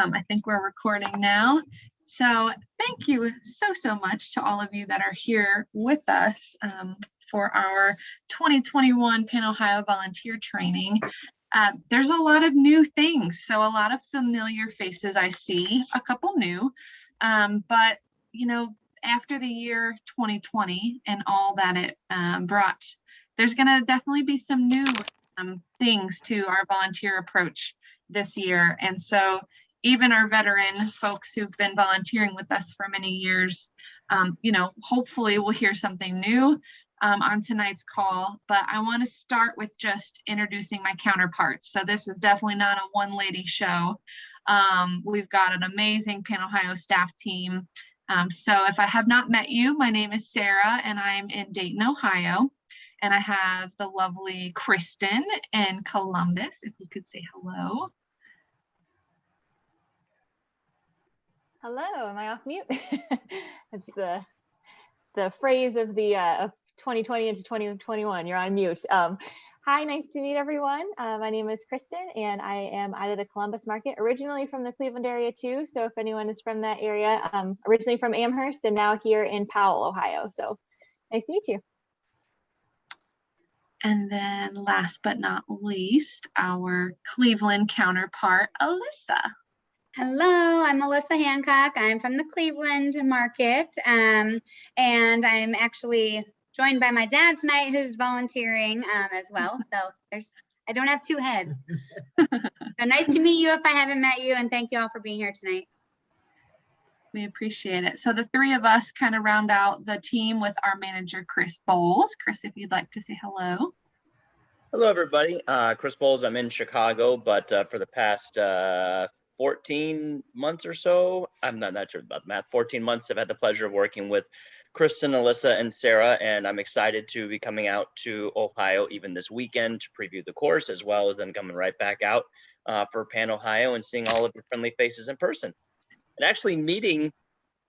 I think we're recording now. So thank you so much to all of you that are here with us for our 2021 PanOhio volunteer training. There's a lot of new things, so a lot of familiar faces I see, a couple new, but you know, after the year 2020 and all that it brought, there's going to definitely be some new things to our volunteer approach this year. And so even our veteran folks who've been volunteering with us for many years, you know, hopefully we'll hear something new on tonight's call. But I want to start with just introducing my counterparts. So this is definitely not a one lady show. We've got an amazing PanOhio staff team. So if I have not met you, my name is Sarah and I'm in Dayton, Ohio. And I have the lovely Kristen in Columbus. If you could say hello. Hello, am I off mute? It's the phrase of the of 2020 into 2021. You're on mute. Hi, nice to meet everyone. My name is Kristen, and I am out of the Columbus market, originally from the Cleveland area too. So if anyone is from that area, originally from Amherst, and now here in Powell, Ohio. So nice to meet you. And then last but not least, our Cleveland counterpart, Alyssa. Hello, I'm Alyssa Hancock. I'm from the Cleveland market, and I'm actually joined by my dad tonight, who's volunteering as well. So I don't have two heads. So nice to meet you if I haven't met you, and thank you all for being here tonight. We appreciate it. So the three of us kind of round out the team with our manager, Chris Bowles. Chris, if you'd like to say hello. Hello, everybody. Chris Bowles. I'm in Chicago, but for the past 14 months or so, I'm not sure about the math, 14 months, I've had the pleasure of working with Kristen, Alyssa, and Sarah, and I'm excited to be coming out to Ohio even this weekend to preview the course, as well as then coming right back out for PanOhio and seeing all of your friendly faces in person. And actually meeting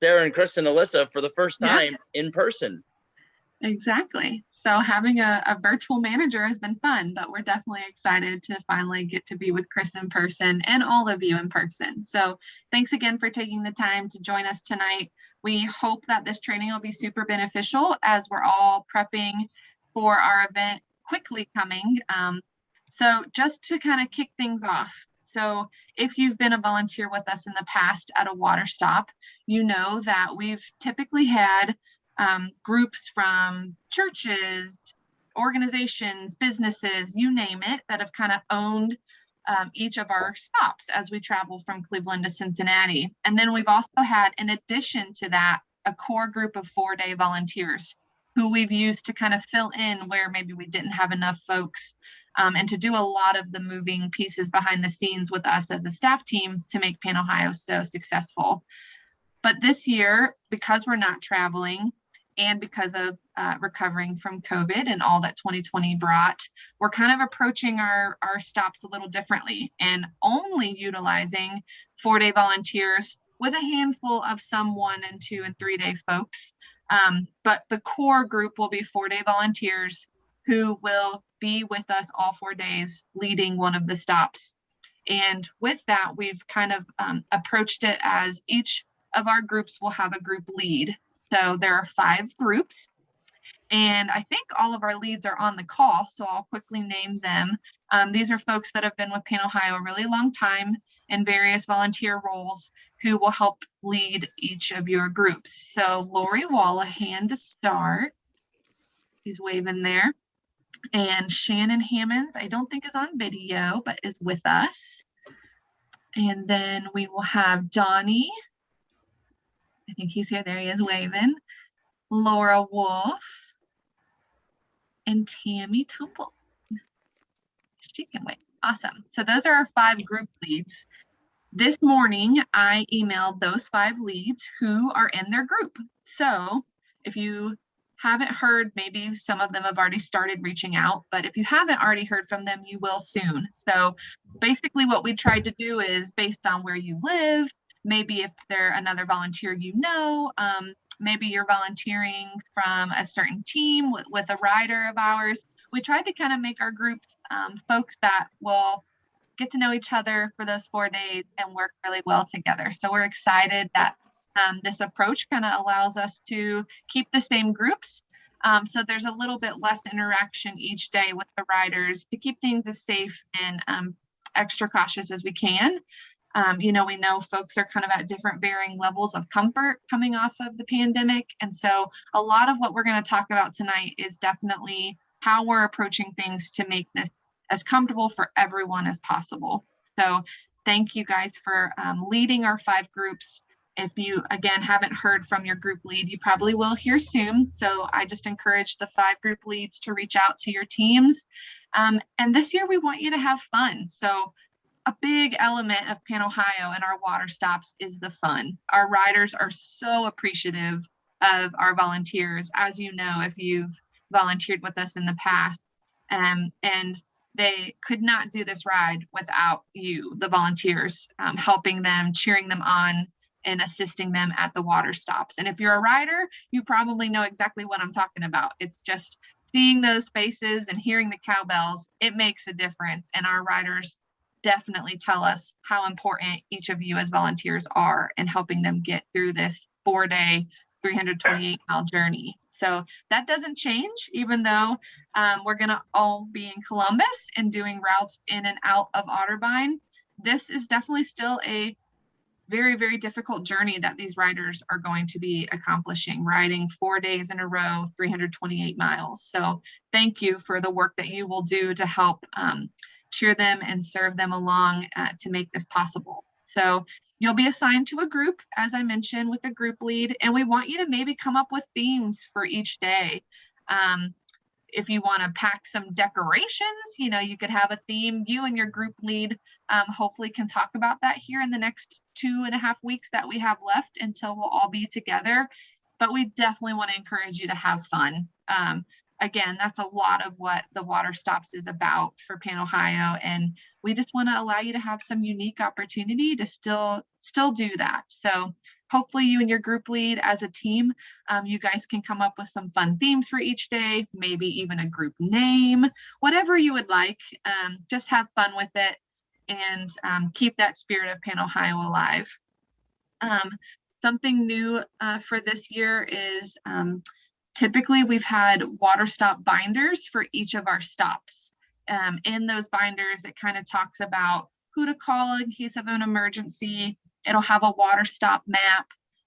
Sarah and Kristen and Alyssa for the first time in person. Exactly. So having a virtual manager has been fun, but we're definitely excited to finally get to be with Chris in person and all of you in person. So thanks again for taking the time to join us tonight. We hope that this training will be super beneficial as we're all prepping for our event quickly coming. So just to kind of kick things off. So if you've been a volunteer with us in the past at a water stop, you know that we've typically had groups from churches, organizations, businesses, you name it, that have kind of owned each of our stops as we travel from Cleveland to Cincinnati. And then we've also had, in addition to that, a core group of 4-day volunteers who we've used to kind of fill in where maybe we didn't have enough folks and to do a lot of the moving pieces behind the scenes with us as a staff team to make PanOhio so successful. But this year, because we're not traveling, and because of recovering from COVID and all that 2020 brought, we're kind of approaching our stops a little differently and only utilizing 4-day volunteers with a handful of some 1-, 2-, and 3-day folks. But the core group will be 4-day volunteers who will be with us all 4 days, leading one of the stops. And with that, we've kind of approached it as each of our groups will have a group lead. So there are 5 groups, and I think all of our leads are on the call, so I'll quickly name them. These are folks that have been with PanOhio a really long time in various volunteer roles who will help lead each of your groups. So Lori Wallahan to start. He's waving there. And Shannon Hammonds, I don't think is on video, but is with us. And then we will have Donnie. I think he's here. There he is waving. Laura Wolf and Tammy Temple. She can wait. Awesome. So those are our 5 group leads. This morning, I emailed those 5 leads who are in their group. So if you haven't heard, maybe some of them have already started reaching out, but if you haven't already heard from them, you will soon. So basically what we tried to do is based on where you live, maybe if they're another volunteer you know, maybe you're volunteering from a certain team with a rider of ours. We tried to kind of make our groups folks that will get to know each other for those 4 days and work really well together. So we're excited that this approach kind of allows us to keep the same groups. So there's a little bit less interaction each day with the riders to keep things as safe and extra cautious as we can. We know folks are kind of at different varying levels of comfort coming off of the pandemic. And so a lot of what we're going to talk about tonight is definitely how we're approaching things to make this as comfortable for everyone as possible. So thank you guys for leading our 5 groups. If you, again, haven't heard from your group lead, you probably will here soon. So I just encourage the 5 group leads to reach out to your teams. And this year we want you to have fun. So a big element of Pan Ohio and our water stops is the fun. Our riders are so appreciative of our volunteers, as you know, if you've volunteered with us in the past. And they could not do this ride without you, the volunteers, helping them, cheering them on, and assisting them at the water stops. And if you're a rider, you probably know exactly what I'm talking about. It's just seeing those faces and hearing the cowbells, it makes a difference. And our riders definitely tell us how important each of you as volunteers are in helping them get through this 4-day, 328-mile journey. So that doesn't change, even though we're going to all be in Columbus and doing routes in and out of Otterbein. This is definitely still a very, very difficult journey that these riders are going to be accomplishing, riding 4 days in a row, 328 miles. So thank you for the work that you will do to help cheer them and serve them along to make this possible. So you'll be assigned to a group, as I mentioned, with a group lead, and we want you to maybe come up with themes for each day. If you want to pack some decorations, you could have a theme. You and your group lead hopefully can talk about that here in the next 2.5 weeks that we have left until we'll all be together. But we definitely want to encourage you to have fun. Again, that's a lot of what the Water Stops is about for Pan Ohio. And we just want to allow you to have some unique opportunity to still do that. So hopefully you and your group lead as a team, you guys can come up with some fun themes for each day, maybe even a group name, whatever you would like. Just have fun with it and keep that spirit of Pan Ohio alive. Something new for this year is typically we've had water stop binders for each of our stops. In those binders, it kind of talks about who to call in case of an emergency. It'll have a water stop map.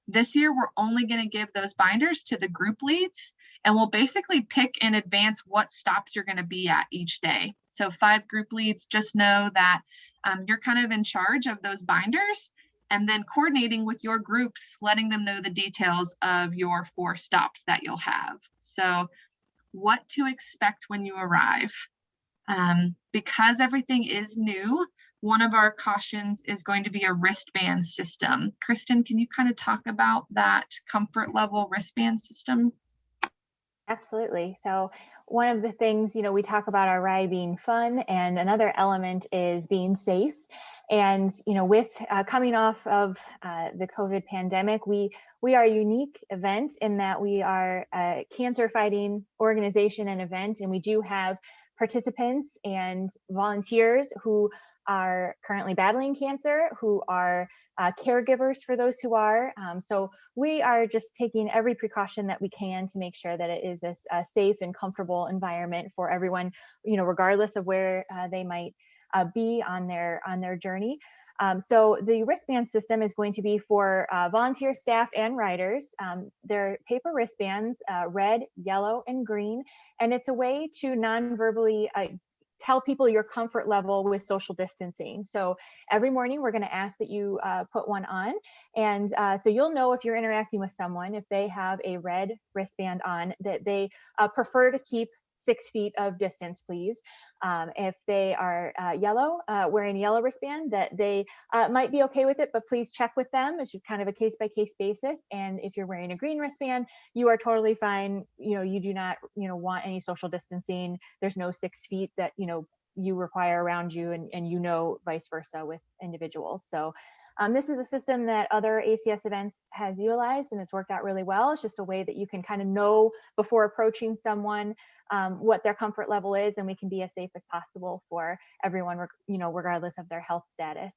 This year, we're only going to give those binders to the group leads, and we'll basically pick in advance what stops you're going to be at each day. So 5 group leads, just know that you're kind of in charge of those binders, and then coordinating with your groups, letting them know the details of your 4 stops that you'll have. So what to expect when you arrive. Because everything is new, one of our cautions is going to be a wristband system. Kristen, can you kind of talk about that comfort level wristband system? Absolutely. So one of the things, we talk about our ride being fun, and another element is being safe. And, with coming off of the COVID pandemic, we are a unique event in that we are a cancer fighting organization and event, and we do have participants and volunteers who are currently battling cancer, who are caregivers for those who are. So we are just taking every precaution that we can to make sure that it is a safe and comfortable environment for everyone, regardless of where they might be on their journey. So the wristband system is going to be for volunteer staff and riders. They're paper wristbands, red, yellow, and green. And it's a way to non-verbally tell people your comfort level with social distancing. So every morning we're going to ask that you put one on. And so you'll know if you're interacting with someone, if they have a red wristband on, that they prefer to keep 6 feet of distance, please. If they are yellow, wearing a yellow wristband, that they might be okay with it, but please check with them. It's just kind of a case-by-case basis. And if you're wearing a green wristband, you are totally fine. You do not, want any social distancing. There's no 6 feet that, you require around you, and vice versa with individuals. So This is a system that other ACS events has utilized, and it's worked out really well. It's just a way that you can kind of know before approaching someone what their comfort level is, and we can be as safe as possible for everyone, regardless of their health status.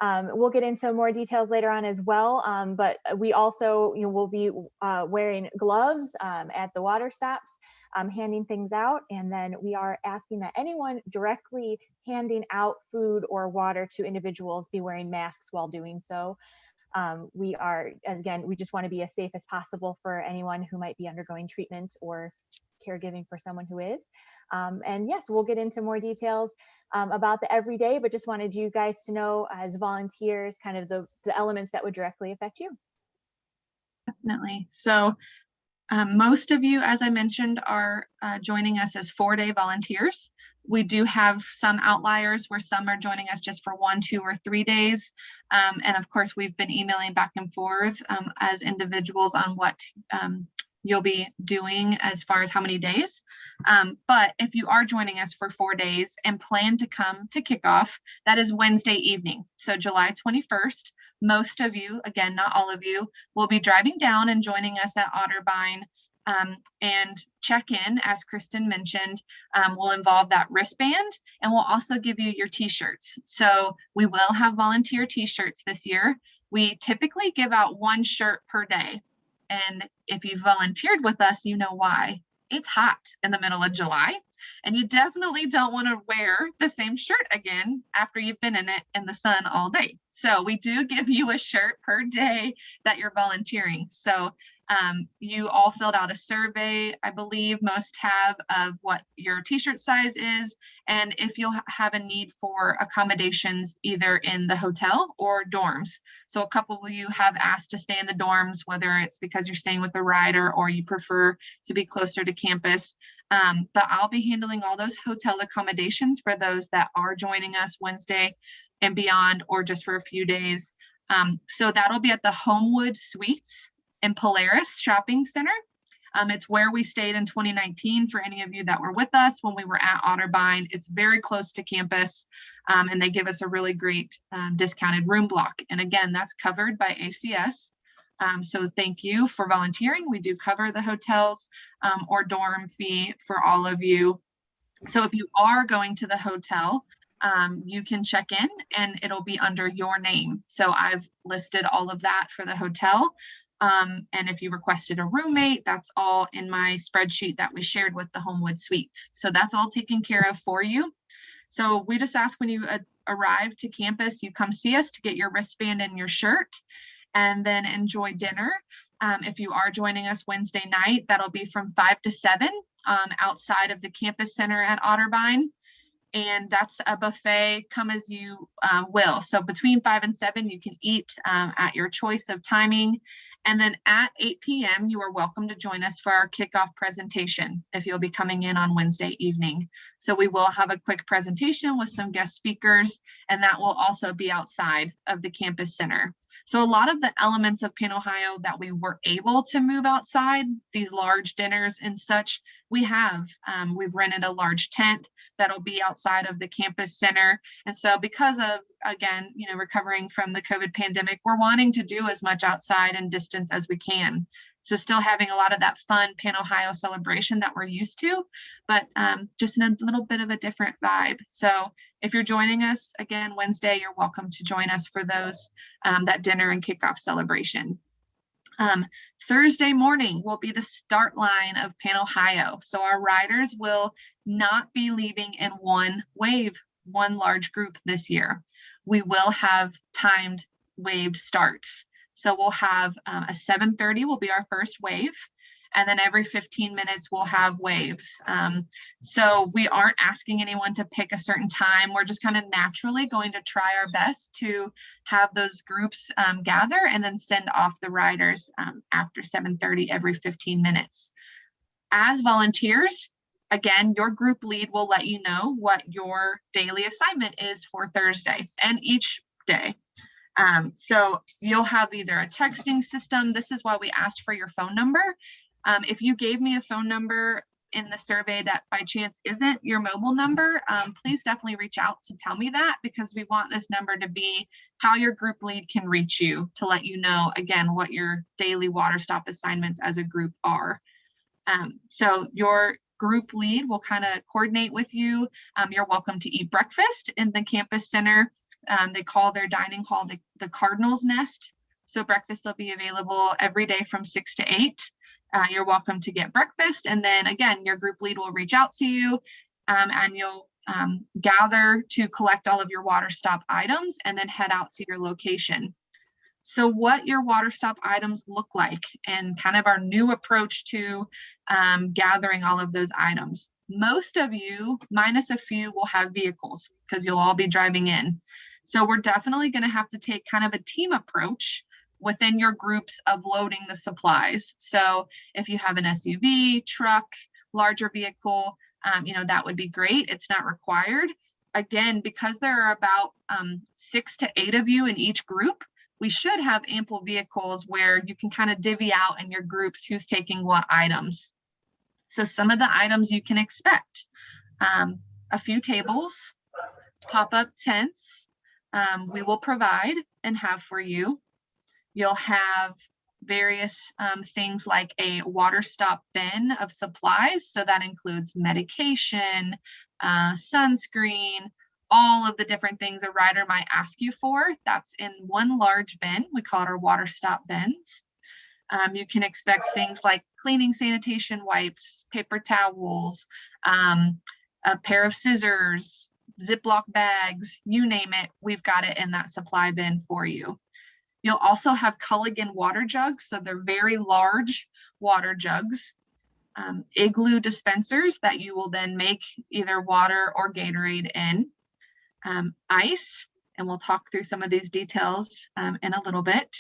We'll get into more details later on as well, but we also will be wearing gloves at the water stops, handing things out, and then we are asking that anyone directly handing out food or water to individuals be wearing masks while doing so. We just want to be as safe as possible for anyone who might be undergoing treatment or caregiving for someone who is. And yes, we'll get into more details about the everyday, but just wanted you guys to know as volunteers, kind of the elements that would directly affect you. Definitely. So most of you, as I mentioned, are joining us as 4-day volunteers. We do have some outliers where some are joining us just for 1, 2, or 3 days. And of course, we've been emailing back and forth as individuals on what you'll be doing as far as how many days. But if you are joining us for 4 days and plan to come to kickoff, that is Wednesday evening. So July 21st, most of you, again, not all of you, will be driving down and joining us at Otterbein. And check-in, as Kristen mentioned, will involve that wristband, and we'll also give you your t-shirts. So we will have volunteer t-shirts this year. We typically give out 1 shirt per day. And if you volunteered with us, you know why. It's hot in the middle of July, and you definitely don't want to wear the same shirt again after you've been in it in the sun all day. So we do give you a shirt per day that you're volunteering. So you all filled out a survey, I believe most have, of what your t-shirt size is, and if you'll have a need for accommodations either in the hotel or dorms. So a couple of you have asked to stay in the dorms, whether it's because you're staying with the rider or you prefer to be closer to campus. But I'll be handling all those hotel accommodations for those that are joining us Wednesday and beyond, or just for a few days. So that'll be at the Homewood Suites in Polaris Shopping Center. It's where we stayed in 2019 for any of you that were with us when we were at Otterbein. It's very close to campus, and they give us a really great discounted room block. And again, that's covered by ACS. So thank you for volunteering. We do cover the hotels or dorm fee for all of you. So if you are going to the hotel, you can check in and it'll be under your name. So I've listed all of that for the hotel. And if you requested a roommate, that's all in my spreadsheet that we shared with the Homewood Suites. So that's all taken care of for you. So we just ask when you arrive to campus, you come see us to get your wristband and your shirt, and then enjoy dinner. If you are joining us Wednesday night, that'll be from 5 to 7 outside of the campus center at Otterbein. And that's a buffet, come as you will. So between 5 and 7, you can eat at your choice of timing. And then at 8 p.m., you are welcome to join us for our kickoff presentation if you'll be coming in on Wednesday evening. So we will have a quick presentation with some guest speakers, and that will also be outside of the campus center. So a lot of the elements of PanOhio that we were able to move outside, these large dinners and such, we have. We've rented a large tent that'll be outside of the campus center. And so because of, again, recovering from the COVID pandemic, we're wanting to do as much outside and distance as we can. So still having a lot of that fun PanOhio celebration that we're used to, but just in a little bit of a different vibe. So if you're joining us again Wednesday, you're welcome to join us for those, that dinner and kickoff celebration. Thursday morning will be the start line of PanOhio. So our riders will not be leaving in one large group this year. We will have timed wave starts. So we'll have a 7:30 will be our first wave. And then every 15 minutes we'll have waves. So we aren't asking anyone to pick a certain time. We're just kind of naturally going to try our best to have those groups gather and then send off the riders after 7:30 every 15 minutes. As volunteers, again, your group lead will let you know what your daily assignment is for Thursday and each day. So you'll have either a texting system. This is why we asked for your phone number. If you gave me a phone number in the survey that by chance isn't your mobile number, please definitely reach out to tell me that, because we want this number to be how your group lead can reach you, to let you know, again, what your daily water stop assignments as a group are. So your group lead will kind of coordinate with you. You're welcome to eat breakfast in the campus center. They call their dining hall the Cardinal's Nest. So breakfast will be available every day from 6 to 8. You're welcome to get breakfast. And then again, your group lead will reach out to you and you'll gather to collect all of your water stop items and then head out to your location. So what your water stop items look like and kind of our new approach to gathering all of those items. Most of you, minus a few, will have vehicles because you'll all be driving in. So we're definitely going to have to take kind of a team approach within your groups of loading the supplies. So if you have an SUV, truck, larger vehicle, that would be great. It's not required. Again, because there are about 6 to 8 of you in each group, we should have ample vehicles where you can kind of divvy out in your groups who's taking what items. So some of the items you can expect, a few tables, pop-up tents, we will provide and have for you. You'll have various things like a water stop bin of supplies. So that includes medication, sunscreen, all of the different things a rider might ask you for. That's in one large bin. We call it our water stop bins. You can expect things like cleaning sanitation wipes, paper towels, a pair of scissors, Ziploc bags, you name it, we've got it in that supply bin for you. You'll also have Culligan water jugs. So they're very large water jugs, igloo dispensers that you will then make either water or Gatorade in, ice, and we'll talk through some of these details in a little bit.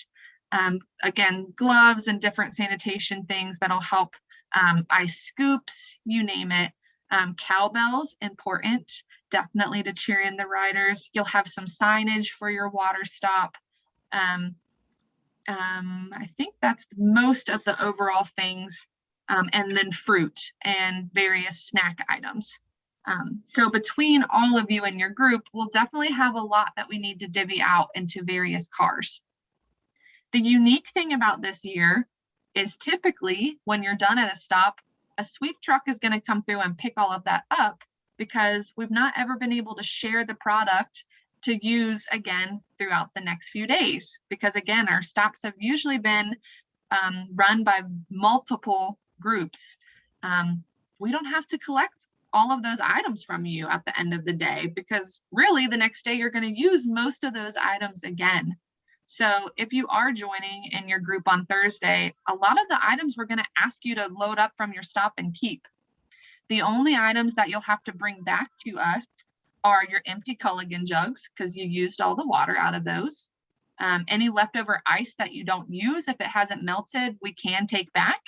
Again, gloves and different sanitation things that'll help, ice scoops, you name it. Cowbells, important, definitely to cheer in the riders. You'll have some signage for your water stop. I think that's most of the overall things, and then fruit and various snack items. So between all of you and your group, we'll definitely have a lot that we need to divvy out into various cars. The unique thing about this year is typically when you're done at a stop, a sweep truck is going to come through and pick all of that up, because we've not ever been able to share the product to use again throughout the next few days. Because again, our stops have usually been run by multiple groups. We don't have to collect all of those items from you at the end of the day, because really the next day you're going to use most of those items again. So if you are joining in your group on Thursday, a lot of the items we're going to ask you to load up from your stop and keep. The only items that you'll have to bring back to us are your empty Culligan jugs, because you used all the water out of those. Any leftover ice that you don't use, if it hasn't melted, we can take back,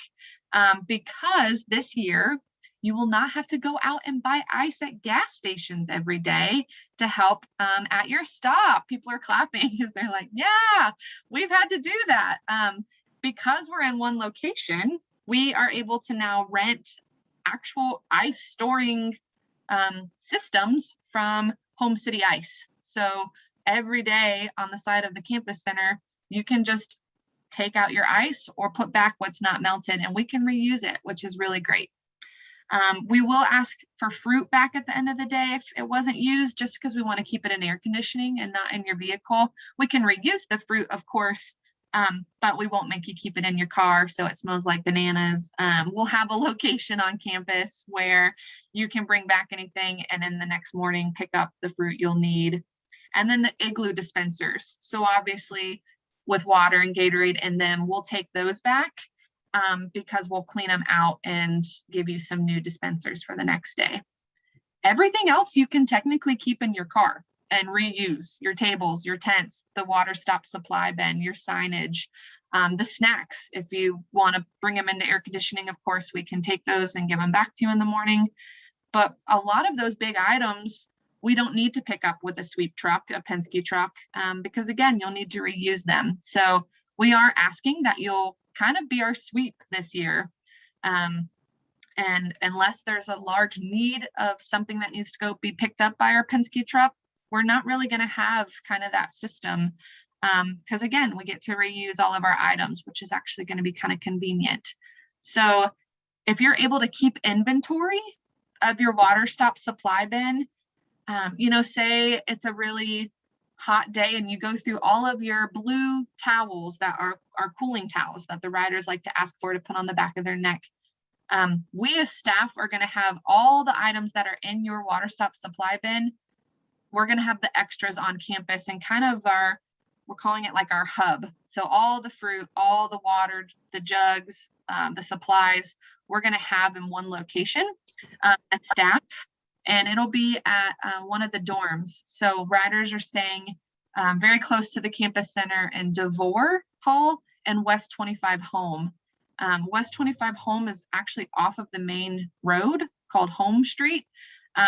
because this year you will not have to go out and buy ice at gas stations every day to help at your stop. People are clapping because they're like, yeah, we've had to do that. Because we're in one location, we are able to now rent actual ice storing systems from Home City Ice. So every day on the side of the campus center, you can just take out your ice or put back what's not melted, and we can reuse it, which is really great. We will ask for fruit back at the end of the day if it wasn't used, just because we want to keep it in air conditioning and not in your vehicle. We can reuse the fruit, of course, but we won't make you keep it in your car so it smells like bananas. We'll have a location on campus where you can bring back anything and then the next morning pick up the fruit you'll need. And then the igloo dispensers. So obviously with water and Gatorade in them, we'll take those back because we'll clean them out and give you some new dispensers for the next day. Everything else you can technically keep in your car and reuse: your tables, your tents, the water stop supply bin, your signage, the snacks. If you want to bring them into air conditioning, of course, we can take those and give them back to you in the morning. But a lot of those big items, we don't need to pick up with a sweep truck, a Penske truck, because again, you'll need to reuse them. So we are asking that you'll kind of be our sweep this year. And unless there's a large need of something that needs to go be picked up by our Penske truck, we're not really going to have kind of that system. Because again, we get to reuse all of our items, which is actually going to be kind of convenient. So if you're able to keep inventory of your water stop supply bin, say it's a really hot day and you go through all of your blue towels that are cooling towels that the riders like to ask for to put on the back of their neck. We as staff are going to have all the items that are in your water stop supply bin. We're going to have the extras on campus and kind of we're calling it like our hub. So all the fruit, all the water, the jugs, the supplies, we're going to have in one location as staff, and it'll be at one of the dorms. So riders are staying very close to the campus center in DeVore Hall and West 25 Home. West 25 Home is actually off of the main road called Home Street.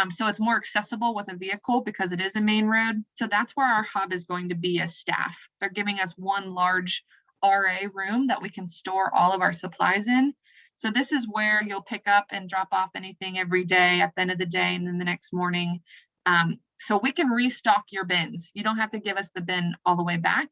So it's more accessible with a vehicle because it is a main road. So that's where our hub is going to be as staff. They're giving us one large RA room that we can store all of our supplies in. So this is where you'll pick up and drop off anything every day at the end of the day and then the next morning. So we can restock your bins. You don't have to give us the bin all the way back.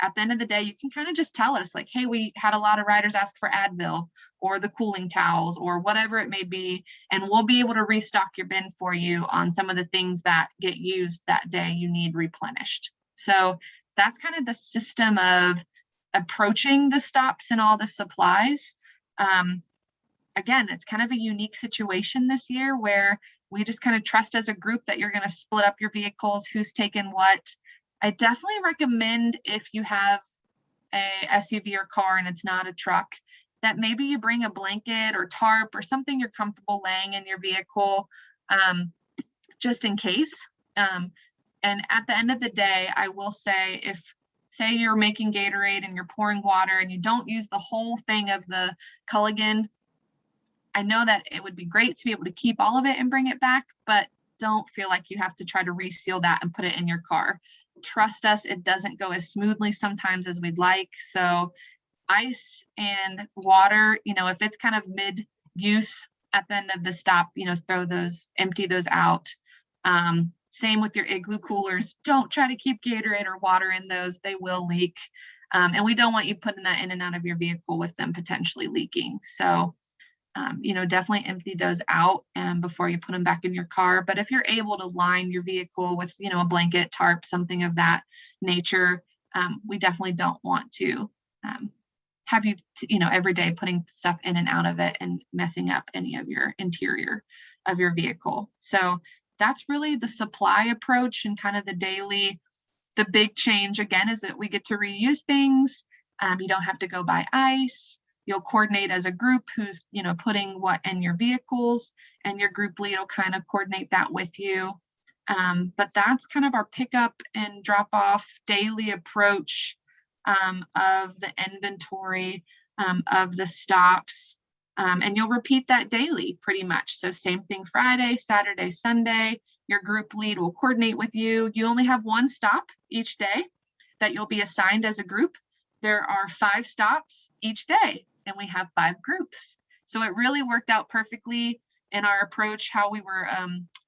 At the end of the day, you can kind of just tell us like, hey, we had a lot of riders ask for Advil or the cooling towels or whatever it may be, and we'll be able to restock your bin for you on some of the things that get used that day you need replenished. So that's kind of the system of approaching the stops and all the supplies. Again, it's kind of a unique situation this year where we just kind of trust as a group that you're going to split up your vehicles, who's taken what. I definitely recommend if you have a SUV or car and it's not a truck, that maybe you bring a blanket or tarp or something you're comfortable laying in your vehicle, just in case. And at the end of the day, I will say, if say you're making Gatorade and you're pouring water and you don't use the whole thing of the Culligan, I know that it would be great to be able to keep all of it and bring it back, but don't feel like you have to try to reseal that and put it in your car. Trust us, it doesn't go as smoothly sometimes as we'd like. So ice and water, if it's kind of mid-use at the end of the stop, empty those out. Same with your Igloo coolers. Don't try to keep Gatorade or water in those. They will leak. And we don't want you putting that in and out of your vehicle with them potentially leaking. So definitely empty those out before you put them back in your car. But if you're able to line your vehicle with, a blanket, tarp, something of that nature, we definitely don't want to have you, every day putting stuff in and out of it and messing up any of your interior of your vehicle. So that's really the supply approach and kind of the big change again is that we get to reuse things. You don't have to go buy ice. You'll coordinate as a group who's, putting what in your vehicles, and your group lead will kind of coordinate that with you. But that's kind of our pickup and drop off daily approach of the inventory of the stops. And you'll repeat that daily pretty much. So same thing Friday, Saturday, Sunday, your group lead will coordinate with you. You only have one stop each day that you'll be assigned as a group. There are 5 stops each day, and we have 5 groups. So it really worked out perfectly in our approach, how we were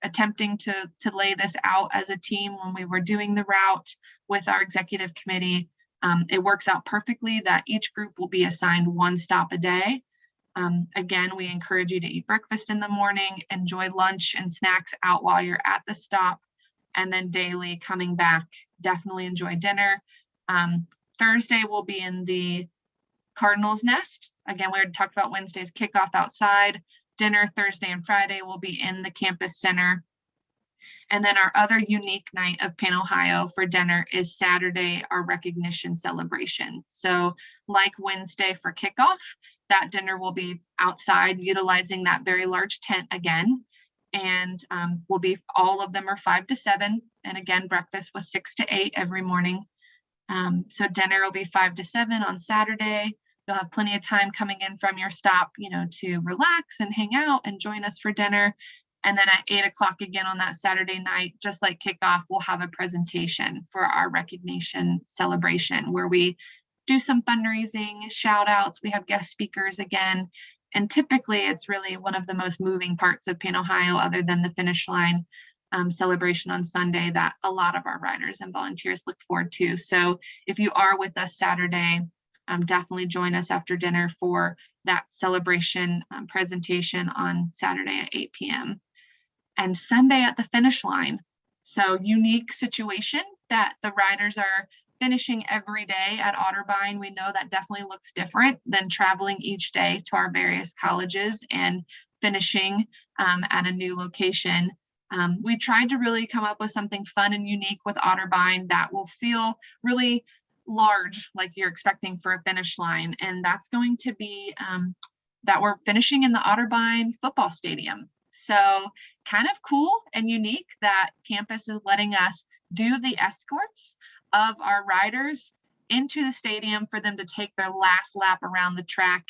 attempting to lay this out as a team when we were doing the route with our executive committee. It works out perfectly that each group will be assigned 1 stop a day. Again, we encourage you to eat breakfast in the morning, enjoy lunch and snacks out while you're at the stop, and then daily coming back, definitely enjoy dinner. Thursday will be in the Cardinals Nest. Again, we already talked about Wednesday's kickoff outside. Dinner Thursday and Friday will be in the campus center. And then our other unique night of Pan Ohio for dinner is Saturday, our recognition celebration. So like Wednesday for kickoff, that dinner will be outside utilizing that very large tent again. And will be, all of them are 5 to 7. And again, breakfast was 6 to 8 every morning. So dinner will be 5 to 7 on Saturday. You'll have plenty of time coming in from your stop, to relax and hang out and join us for dinner. And then at 8 o'clock again on that Saturday night, just like kickoff, we'll have a presentation for our recognition celebration where we do some fundraising, shout outs. We have guest speakers again, And typically it's really one of the most moving parts of Paint Ohio, other than the finish line celebration on Sunday, that a lot of our riders and volunteers look forward to. So if you are with us Saturday, definitely join us after dinner for that celebration presentation on Saturday at 8 p.m. and Sunday at the finish line. So unique situation that the riders are finishing every day at Otterbein. We know that definitely looks different than traveling each day to our various colleges and finishing at a new location. We tried to really come up with something fun and unique with Otterbein that will feel really large, like you're expecting for a finish line. And that's going to be that we're finishing in the Otterbein football stadium. So kind of cool and unique that campus is letting us do the escorts of our riders into the stadium for them to take their last lap around the track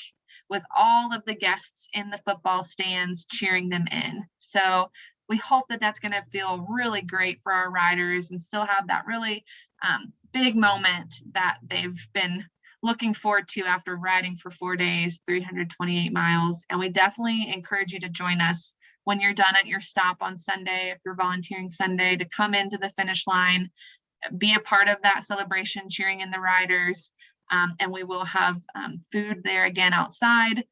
with all of the guests in the football stands cheering them in. So we hope that that's going to feel really great for our riders and still have that really big moment that they've been looking forward to after riding for 4 days, 328 miles. And we definitely encourage you to join us when you're done at your stop on Sunday, if you're volunteering Sunday, to come into the finish line, be a part of that celebration, cheering in the riders. And we will have food there again outside.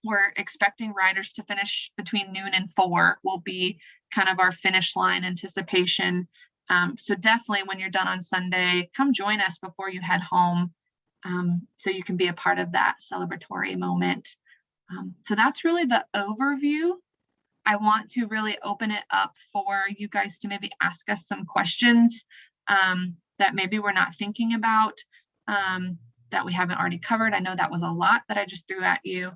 We're expecting riders to finish between noon and 4 will be kind of our finish line anticipation. So definitely when you're done on Sunday, come join us before you head home so you can be a part of that celebratory moment. So that's really the overview. I want to really open it up for you guys to maybe ask us some questions that maybe we're not thinking about, that we haven't already covered. I know that was a lot that I just threw at you.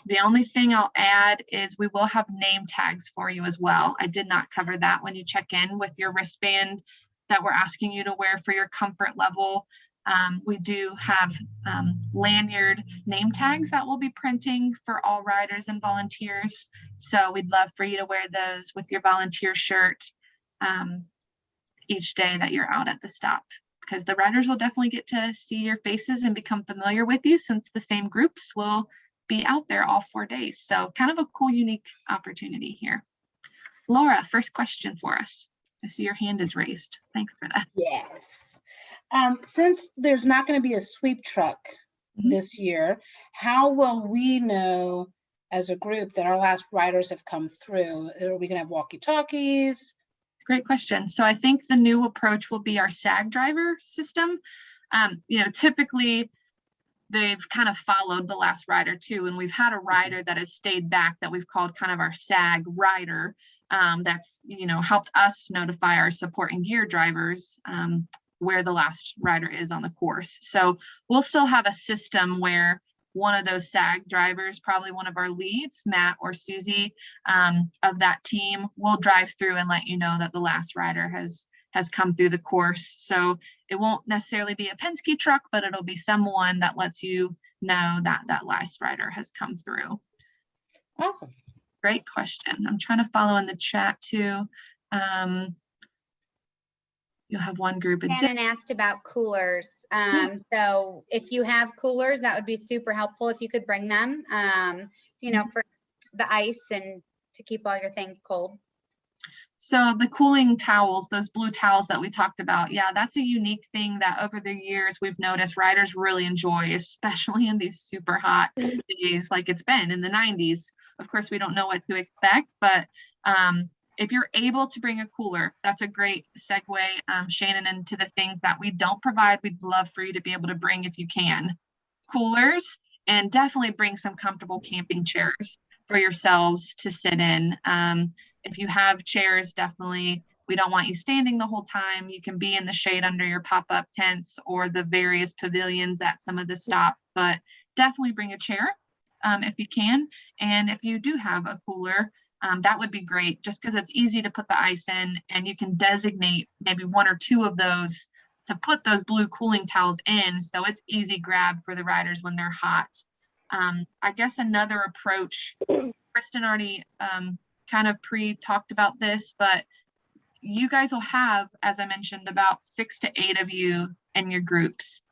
The only thing I'll add is we will have name tags for you as well. I did not cover that when you check in with your wristband that we're asking you to wear for your comfort level. We do have lanyard name tags that we'll be printing for all riders and volunteers. So we'd love for you to wear those with your volunteer shirt each day that you're out at the stop, because the riders will definitely get to see your faces and become familiar with you, since the same groups will be out there all 4 days. So kind of a cool, unique opportunity here. Laura, first question for us. I see your hand is raised. Thanks for that. Yes. Since there's not going to be a sweep truck this year, how will we know as a group that our last riders have come through? Are we going to have walkie-talkies? Great question. So I think the new approach will be our SAG driver system. Typically they've kind of followed the last rider too. And we've had a rider that has stayed back that we've called kind of our SAG rider. That's, helped us notify our support and gear drivers where the last rider is on the course. So we'll still have a system where one of those SAG drivers, probably one of our leads, Matt or Susie of that team, will drive through and let you know that the last rider has come through the course. So it won't necessarily be a Penske truck, but it'll be someone that lets you know that that last rider has come through. Awesome. Great question. I'm trying to follow in the chat too. You'll have one group. Shannon asked about coolers. So if you have coolers, that would be super helpful if you could bring them, for the ice and to keep all your things cold. So the cooling towels, those blue towels that we talked about, yeah, that's a unique thing that over the years we've noticed riders really enjoy, especially in these super hot days like it's been in the 90s. Of course, we don't know what to expect, but if you're able to bring a cooler, that's a great segue, Shannon, into the things that we don't provide. We'd love for you to be able to bring, if you can, coolers, and definitely bring some comfortable camping chairs for yourselves to sit in. If you have chairs, definitely, we don't want you standing the whole time. You can be in the shade under your pop-up tents or the various pavilions at some of the stops, but definitely bring a chair if you can. And if you do have a cooler, that would be great, just because it's easy to put the ice in, and you can designate maybe 1 or 2 of those to put those blue cooling towels in. So it's easy grab for the riders when they're hot. I guess another approach, Kristen already kind of pre-talked about this, but you guys will have, as I mentioned, about 6 to 8 of you in your groups.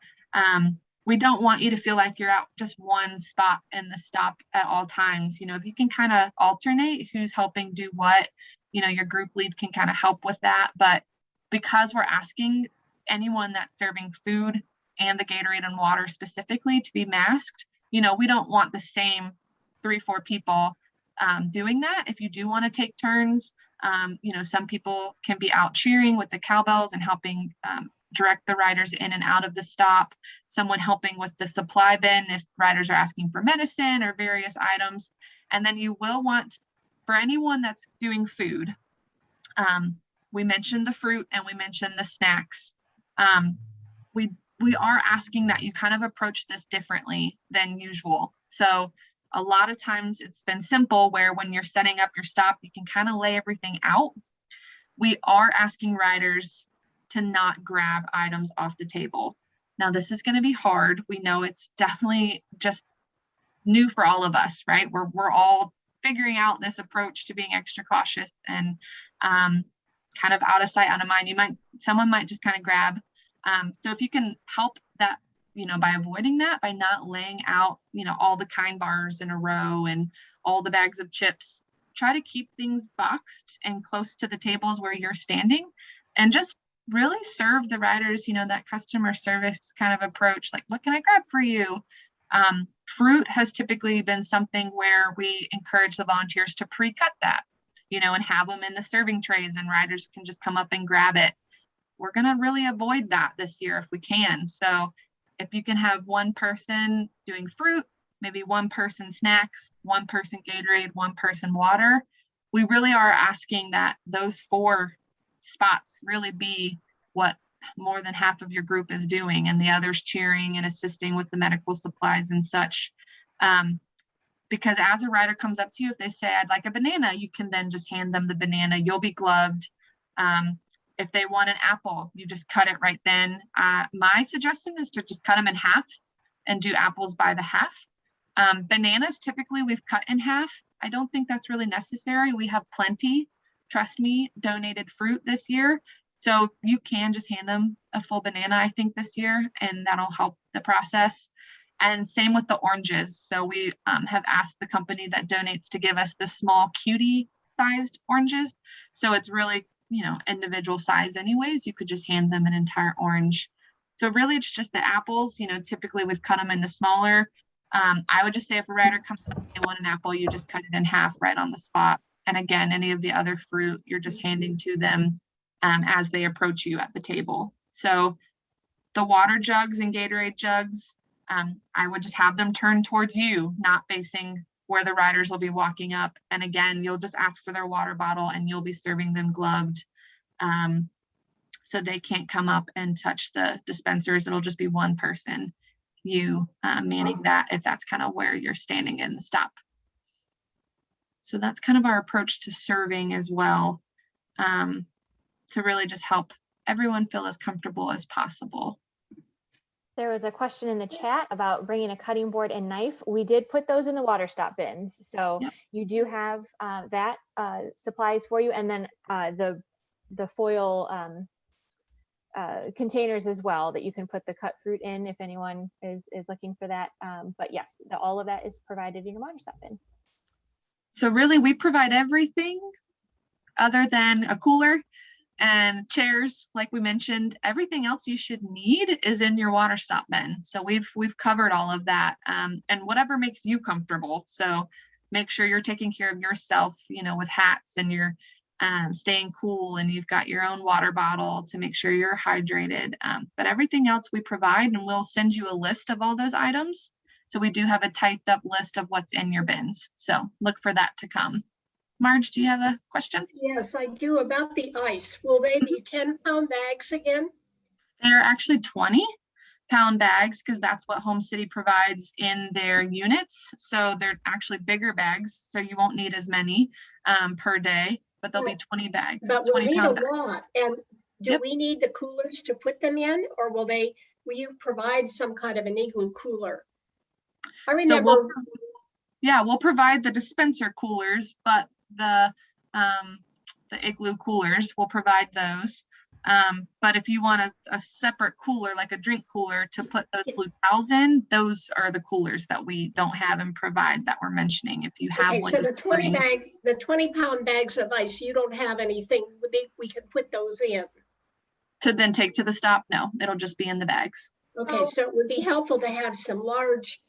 we don't want you to feel like you're at just one spot in the stop at all times. If you can kind of alternate who's helping do what, your group lead can kind of help with that. But because we're asking anyone that's serving food and the Gatorade and water specifically to be masked, we don't want the same 3-4 people doing that. If you do want to take turns, some people can be out cheering with the cowbells and helping direct the riders in and out of the stop, someone helping with the supply bin if riders are asking for medicine or various items. And then you will want, for anyone that's doing food, we mentioned the fruit and we mentioned the snacks. We are asking that you kind of approach this differently than usual. So a lot of times it's been simple where when you're setting up your stop, you can kind of lay everything out. We are asking riders to not grab items off the table. Now, this is going to be hard. We know it's definitely just new for all of us, right? We're all figuring out this approach to being extra cautious and kind of out of sight, out of mind. Someone might just kind of grab. So if you can help that, by avoiding that, by not laying out, all the kind bars in a row and all the bags of chips, try to keep things boxed and close to the tables where you're standing, and just really serve the riders, that customer service kind of approach, like, what can I grab for you? Fruit has typically been something where we encourage the volunteers to pre-cut that, and have them in the serving trays and riders can just come up and grab it. We're going to really avoid that this year if we can. So if you can have one person doing fruit, maybe one person snacks, one person Gatorade, one person water, we really are asking that those 4 spots really be what more than half of your group is doing, and the others cheering and assisting with the medical supplies and such. Because as a rider comes up to you, if they say, I'd like a banana, you can then just hand them the banana. You'll be gloved. If they want an apple, you just cut it right then. My suggestion is to just cut them in half and do apples by the half. Bananas, typically we've cut in half. I don't think that's really necessary. We have plenty, trust me, donated fruit this year. So you can just hand them a full banana, I think, this year, and that'll help the process. And same with the oranges. So we have asked the company that donates to give us the small cutie sized oranges. So it's really, individual size anyways. You could just hand them an entire orange. So really it's just the apples, typically we've cut them into smaller. I would just say if a rider comes up and they want an apple, you just cut it in half right on the spot. And again, any of the other fruit, you're just handing to them as they approach you at the table. So the water jugs and Gatorade jugs, I would just have them turn towards you, not facing where the riders will be walking up. And again, you'll just ask for their water bottle and you'll be serving them gloved. So they can't come up and touch the dispensers. It'll just be one person, you manning that, if that's kind of where you're standing in the stop. So that's kind of our approach to serving as well, to really just help everyone feel as comfortable as possible. There was a question in the chat about bringing a cutting board and knife. We did put those in the water stop bins. So yep. You do have that supplies for you. And then the foil containers as well that you can put the cut fruit in if anyone is looking for that. But yes, all of that is provided in your water stop bin. So really we provide everything other than a cooler and chairs, like we mentioned. Everything else you should need is in your water stop bin. So we've covered all of that, and whatever makes you comfortable. So make sure you're taking care of yourself, with hats, and you're staying cool, and you've got your own water bottle to make sure you're hydrated. But everything else we provide, and we'll send you a list of all those items. So we do have a typed up list of what's in your bins. So look for that to come. Marge, do you have a question? Yes, I do. About the ice. Will they be 10-pound bags again? They're actually 20-pound bags because that's what Home City provides in their units. So they're actually bigger bags, so you won't need as many per day, but there'll be 20 bags. But we'll need a bags. lot. And do we need the coolers to put them in, or will you provide some kind of an igloo cooler? I remember. So we'll provide the dispenser coolers, but the igloo coolers, we'll provide those. But if you want a separate cooler, like a drink cooler to put those blue towels in, those are the coolers that we don't have and provide that we're mentioning. If you have Okay, one, so the 20-pound bags of ice, you don't have anything, we can put those in. to then take to the stop, no, it'll just be in the bags. Okay, so it would be helpful to have some large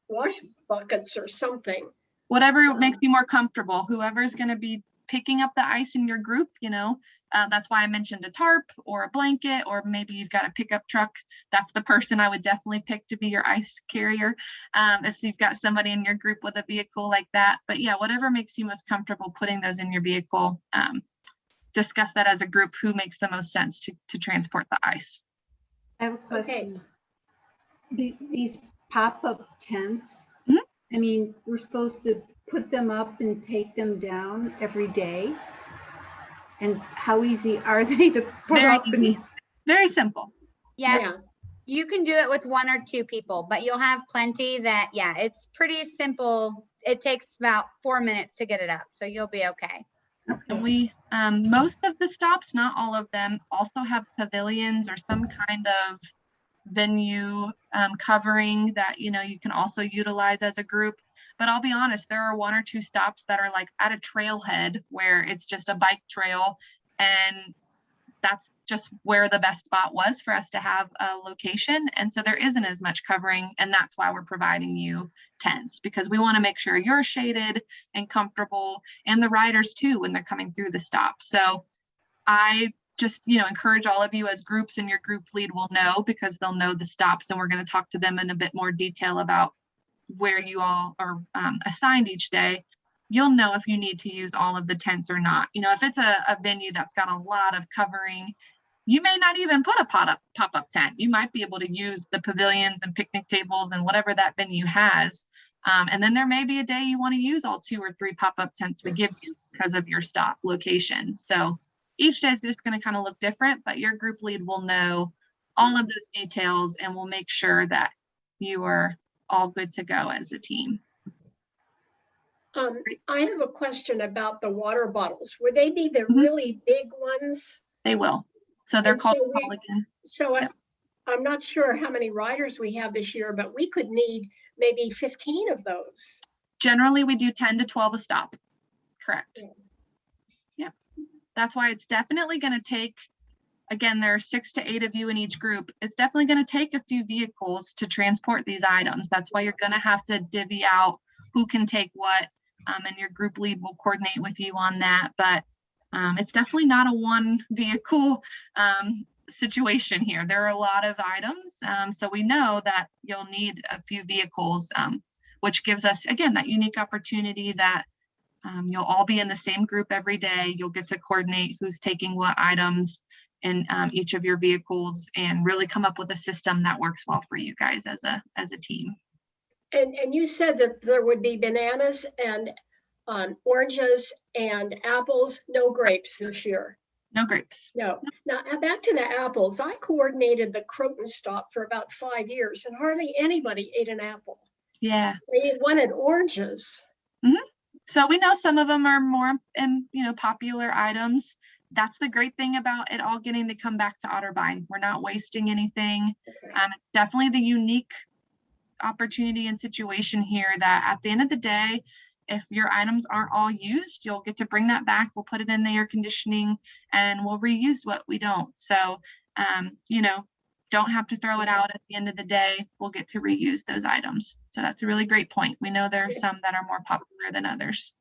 wash buckets or something. Whatever makes you more comfortable, whoever's going to be picking up the ice in your group, that's why I mentioned a tarp or a blanket, or maybe you've got a pickup truck. That's the person I would definitely pick to be your ice carrier. If you've got somebody in your group with a vehicle like that. But yeah, whatever makes you most comfortable putting those in your vehicle. Discuss that as a group, who makes the most sense to transport the ice. I have a question. These pop-up tents, Mhm. I mean, we're supposed to put them up and take them down every day. And how easy are they to put Very up? easy. Very simple. Yeah, Yeah, you can do it with 1 or 2 people, but you'll have plenty that, yeah, it's pretty simple. It takes about 4 minutes to get it up, so you'll be okay. And we, most of the stops, not all of them, also have pavilions or some kind of venue covering that, you can also utilize as a group. But I'll be honest, there are 1 or 2 stops that are like at a trailhead where it's just a bike trail, and that's just where the best spot was for us to have a location. And so there isn't as much covering, and that's why we're providing you tents, because we want to make sure you're shaded and comfortable, and the riders too when they're coming through the stop. So I just encourage all of you as groups, and your group lead will know, because they'll know the stops, and we're going to talk to them in a bit more detail about where you all are assigned each day. You'll know if you need to use all of the tents or not. If it's a venue that's got a lot of covering, you may not even put a pop-up tent. You might be able to use the pavilions and picnic tables and whatever that venue has. And then there may be a day you want to use all 2 or 3 pop-up tents we give you because of your stop location. So each day is just going to kind of look different, but your group lead will know all of those details, and we'll make sure that you are all good to go as a team. I have a question about the water bottles. Would they be the Mhm. really big ones? They will. So they're And called so we- Mulligan. So Yeah. I'm not sure how many riders we have this year, but we could need maybe 15 of those. Generally, we do 10 to 12 a stop. Correct. Yeah. Yeah. That's why it's definitely going to take, again, there are 6 to 8 of you in each group. It's definitely going to take a few vehicles to transport these items. That's why you're going to have to divvy out who can take what, and your group lead will coordinate with you on that. But it's definitely not a 1 vehicle situation here. There are a lot of items. So we know that you'll need a few vehicles, which gives us, again, that unique opportunity that you'll all be in the same group every day. You'll get to coordinate who's taking what items in each of your vehicles, and really come up with a system that works well for you guys as a team. And you said that there would be bananas and oranges and apples, no grapes this year. No grapes. No. Now back to the apples. I coordinated the Croton stop for about 5 years, and hardly anybody ate an apple. Yeah. They wanted oranges. So we know some of them are more popular items. That's the great thing about it all getting to come back to Otterbein. We're not wasting anything. Okay. Definitely the unique opportunity and situation here that at the end of the day, if your items aren't all used, you'll get to bring that back. We'll put it in the air conditioning, and we'll reuse what we don't. So, don't have to throw it out at the end of the day. We'll get to reuse those items. So that's a really great point. We know there are some that are more popular than others.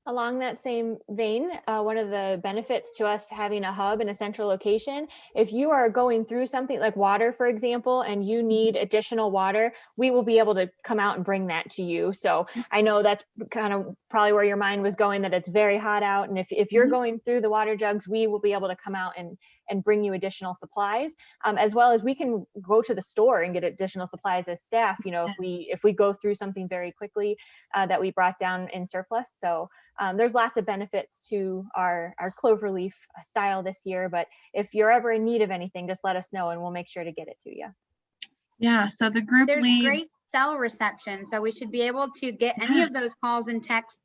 Along that same vein, one of the benefits to us having a hub in a central location, if you are going through something like water, for example, and you need additional water, we will be able to come out and bring that to you. So I know that's kind of probably where your mind was going, that it's very hot out. And if you're going through the water jugs, we will be able to come out and bring you additional supplies, as well as we can go to the store and get additional supplies as staff, if we go through something very quickly that we brought down in surplus. So there's lots of benefits to our Cloverleaf style this year, but if you're ever in need of anything, just let us know and we'll make sure to get it to you. Yeah, so the group There's lead, great cell reception, so we should be able to get any of those calls and texts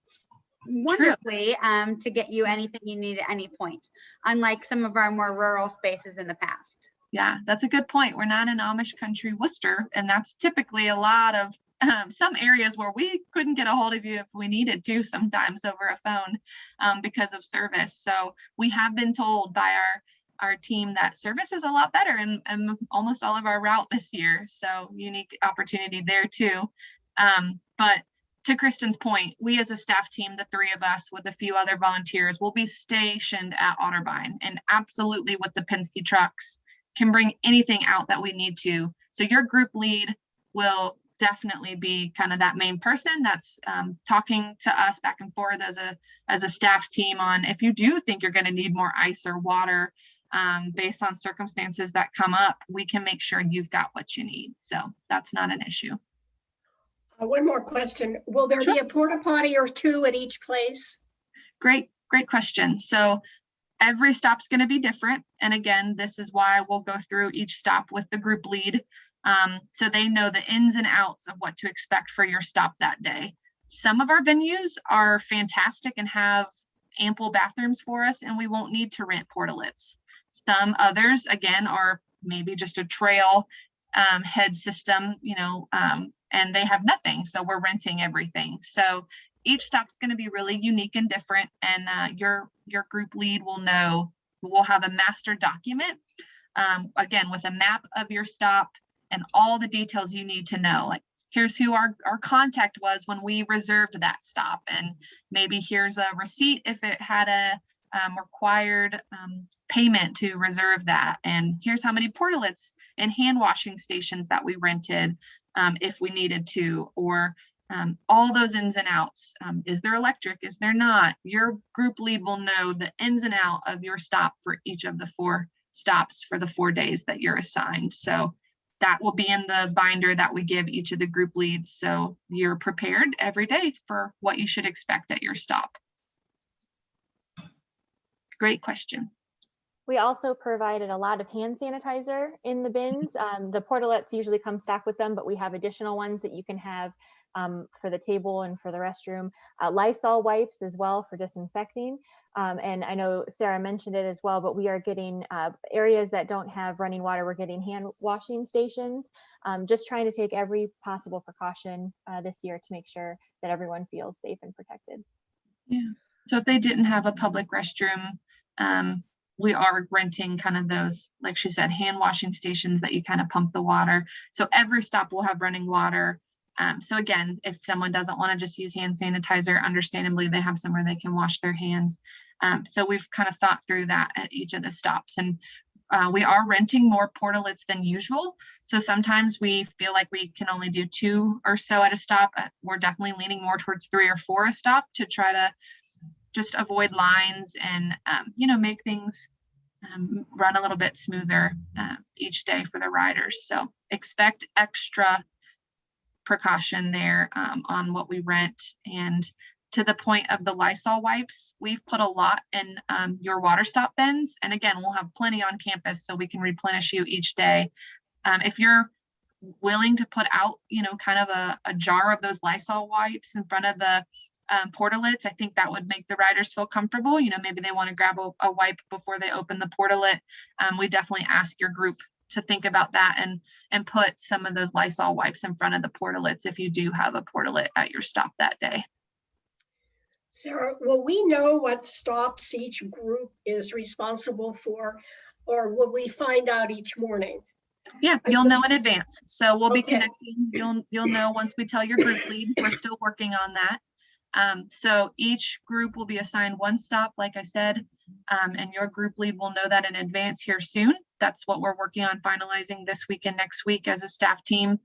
wonderfully to get you anything you need at any point, unlike some of our more rural spaces in the past. Yeah, that's a good point. We're not in Amish country Worcester, and that's typically a lot of some areas where we couldn't get a hold of you if we needed to, sometimes over a phone because of service. So we have been told by our team that service is a lot better in almost all of our route this year. So unique opportunity there too. But to Kristen's point, we as a staff team, the three of us with a few other volunteers, will be stationed at Otterbein, and absolutely with the Penske trucks can bring anything out that we need to. So your group lead will definitely be kind of that main person that's talking to us back and forth as a staff team on if you do think you're going to need more ice or water based on circumstances that come up, we can make sure you've got what you need. So that's not an issue. One more question. Will there be a porta potty or two at each place? Great question. So every stop's going to be different. And again, this is why we'll go through each stop with the group lead. So they know the ins and outs of what to expect for your stop that day. Some of our venues are fantastic and have ample bathrooms for us, and we won't need to rent portalets. Some others, again, are maybe just a trail head system, and they have nothing. So we're renting everything. So each stop's going to be really unique and different. And your group lead will know, we'll have a master document, again, with a map of your stop and all the details you need to know. Like, here's who our contact was when we reserved that stop. And maybe here's a receipt if it had a required payment to reserve that. And here's how many portalets and hand washing stations that we rented if we needed to, or all those ins and outs. Is there electric? Is there not? Your group lead will know the ins and out of your stop for each of the 4 stops for the 4 days that you're assigned. So that will be in the binder that we give each of the group leads. So you're prepared every day for what you should expect at your stop. Great question. We also provided a lot of hand sanitizer in the bins. The portalets usually come stacked with them, but we have additional ones that you can have for the table and for the restroom. Lysol wipes as well for disinfecting. And I know Sarah mentioned it as well, but we are getting areas that don't have running water, we're getting hand washing stations, just trying to take every possible precaution this year to make sure that everyone feels safe and protected. Yeah. So if they didn't have a public restroom, we are renting kind of those, like she said, hand washing stations that you kind of pump the water. So every stop will have running water. So again, if someone doesn't want to just use hand sanitizer, understandably, they have somewhere they can wash their hands. So we've kind of thought through that at each of the stops. And we are renting more portalets than usual. So sometimes we feel like we can only do 2 or so at a stop. We're definitely leaning more towards 3 or 4 a stop to try to just avoid lines and, make things run a little bit smoother each day for the riders. So expect extra precaution there on what we rent. And to the point of the Lysol wipes, we've put a lot in your water stop bins. And again, we'll have plenty on campus so we can replenish you each day. If you're willing to put out, kind of a jar of those Lysol wipes in front of the portalets, I think that would make the riders feel comfortable. Maybe they want to grab a wipe before they open the portalet. We definitely ask your group to think about that and put some of those Lysol wipes in front of the portalets if you do have a portalet at your stop that day. Sarah, will we know what stops each group is responsible for, or will we find out each morning? Yeah, you'll know in advance. So we'll be Okay. connecting. You'll know once we tell your group lead. We're still working on that. So each group will be assigned 1 stop, like I said, and your group lead will know that in advance here soon. That's what we're working on finalizing this week and next week as a staff team.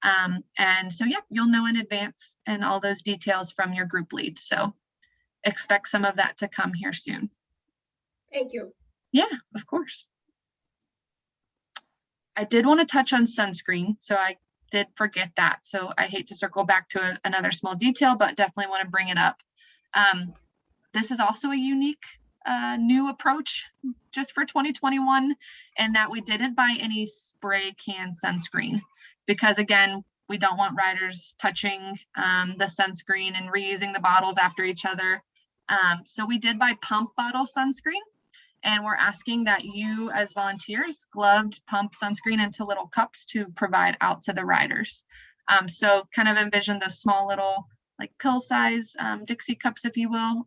And so, yeah, you'll know in advance and all those details from your group lead. So expect some of that to come here soon. Thank you. Yeah, of course. I did want to touch on sunscreen. So I did forget that. So I hate to circle back to another small detail, but definitely want to bring it up. This is also a unique new approach just for 2021, and that we didn't buy any spray can sunscreen because, again, We don't want riders touching the sunscreen and reusing the bottles after each other. So we did buy pump bottle sunscreen, and we're asking that you as volunteers gloved pump sunscreen into little cups to provide out to the riders. So kind of envision those small little like pill size Dixie cups, if you will.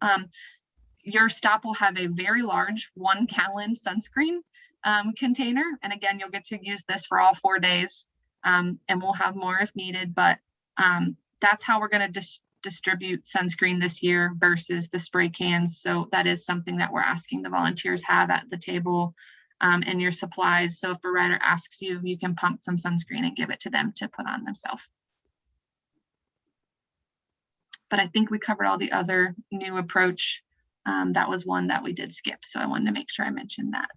Your stop will have a very large 1 gallon sunscreen container. And again, you'll get to use this for all 4 days, and we'll have more if needed, but that's how we're going to distribute sunscreen this year versus the spray cans. So that is something that we're asking the volunteers have at the table and your supplies. So if a rider asks you, you can pump some sunscreen and give it to them to put on themselves. But I think we covered all the other new approach. That was one that we did skip. So I wanted to make sure I mentioned that.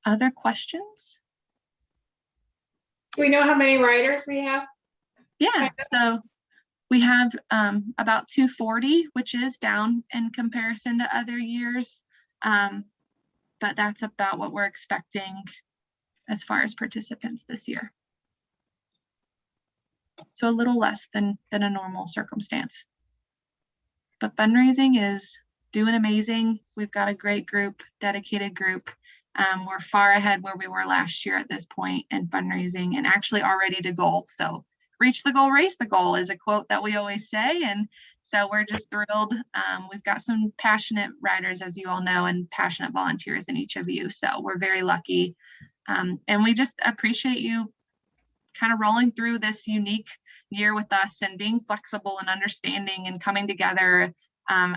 Other questions? Do we know how many riders we have? Yeah, so we have about 240, which is down in comparison to other years. But that's about what we're expecting as far as participants this year. So a little less than a normal circumstance. But fundraising is doing amazing. We've got a great group, dedicated group. We're far ahead where we were last year at this point in fundraising and actually already to goal. So reach the goal, race the goal is a quote that we always say. And so we're just thrilled. We've got some passionate riders, as you all know, and passionate volunteers in each of you. So we're very lucky. And we just appreciate you kind of rolling through this unique year with us and being flexible and understanding and coming together,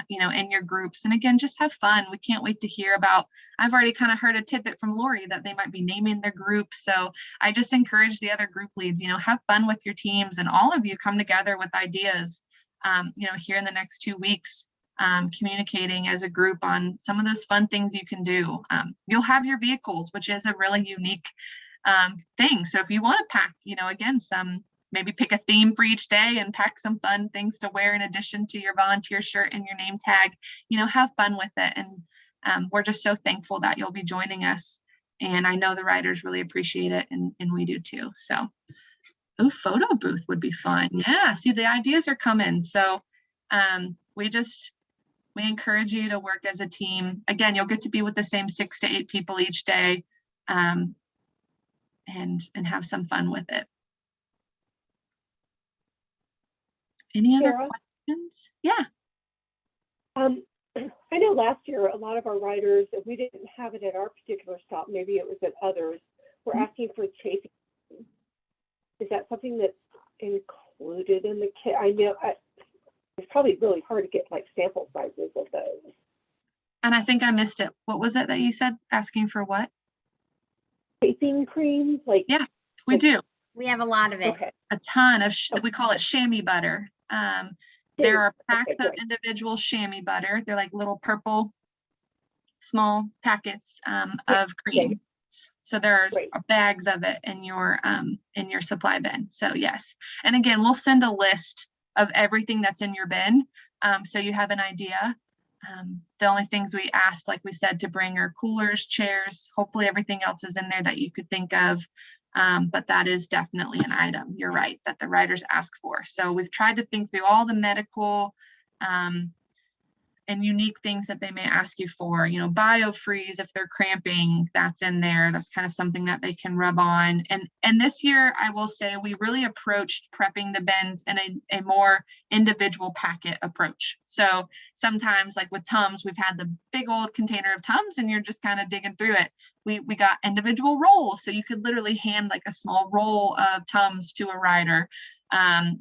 you know, in your groups. And again, just have fun. We can't wait to hear about, I've already kind of heard a tidbit from Lori that they might be naming their group. So I just encourage the other group leads, you know, have fun with your teams and all of you come together with ideas, you know, here in the next 2 weeks, communicating as a group on some of those fun things you can do. You'll have your vehicles, which is a really unique thing. So if you want to pack, you know, again, maybe pick a theme for each day and pack some fun things to wear in addition to your volunteer shirt and your name tag, you know, have fun with it. And we're just so thankful that you'll be joining us. And I know the riders really appreciate it and we do too. So, oh, photo booth would be fun. Yeah, see, the ideas are coming. So we encourage you to work as a team. Again, you'll get to be with the same 6 to 8 people each day and have some fun with it. Any other Sarah? questions? Yeah. I know last year a lot of our riders, if we didn't have it at our particular stop, maybe it was at others, were asking for chasing. Is that something that's included in the kit? I know it's probably really hard to get like sample sizes of those. And I think I missed it. What was it that you said? Asking for what? Chasing creams, like Yeah, we do. We have a lot of it. okay. A ton of, we call it chamois butter. There are packs Okay, of great. individual chamois butter. They're like little purple, small packets of cream. So there are Great. bags of it in your supply bin. So yes. And again, we'll send a list of everything that's in your bin. So you have an idea. The only things we asked, like we said, to bring are coolers, chairs. Hopefully everything else is in there that you could think of. But that is definitely an item, you're right, that the riders ask for. So we've tried to think through all the medical and unique things that they may ask you for, you know, BioFreeze if they're cramping, that's in there. That's kind of something that they can rub on. And this year, I will say we really approached prepping the bins in a more individual packet approach. So sometimes like with Tums, we've had the big old container of Tums and you're just kind of digging through it. We got individual rolls. So you could literally hand like a small roll of Tums to a rider.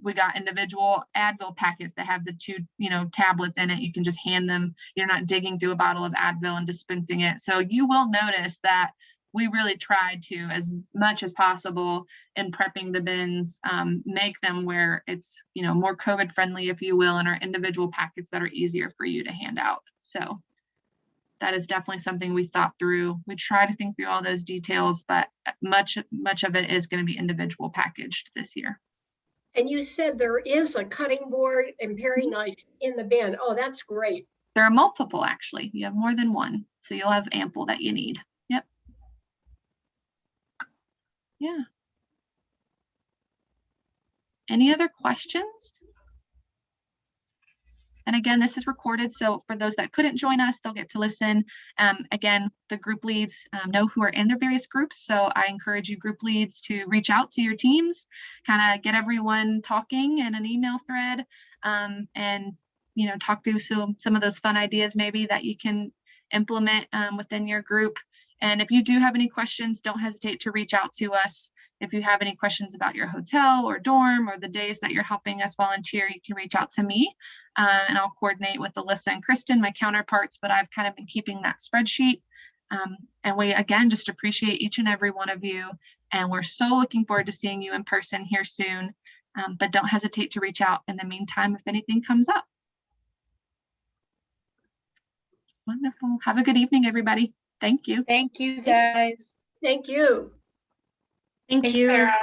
We got individual Advil packets that have the 2, you know, tablets in it. You can just hand them. You're not digging through a bottle of Advil and dispensing it. So you will notice that we really tried to, as much as possible in prepping the bins, make them where it's, you know, more COVID friendly, if you will, and our individual packets that are easier for you to hand out. So that is definitely something we thought through. We try to think through all those details, but much of it is going to be individual packaged this year. And you said there is a cutting board and paring knife in the bin. Oh, that's great. There are multiple, actually. You have more than one. So you'll have ample that you need. Yep. Yeah. Any other questions? And again, this is recorded, so for those that couldn't join us, they'll get to listen. Again, the group leads know who are in their various groups, so I encourage you group leads to reach out to your teams, kind of get everyone talking in an email thread, and talk through some of those fun ideas maybe that you can implement within your group. And if you do have any questions, don't hesitate to reach out to us. If you have any questions about your hotel or dorm or the days that you're helping us volunteer, you can reach out to me and I'll coordinate with Alyssa and Kristen, my counterparts, but I've kind of been keeping that spreadsheet. And we, again, just appreciate each and every one of you. And we're so looking forward to seeing you in person here soon. But don't hesitate to reach out in the meantime if anything comes up. Wonderful. Have a good evening, everybody. Thank you. Thank you, guys. Thank you. Thanks, Sarah.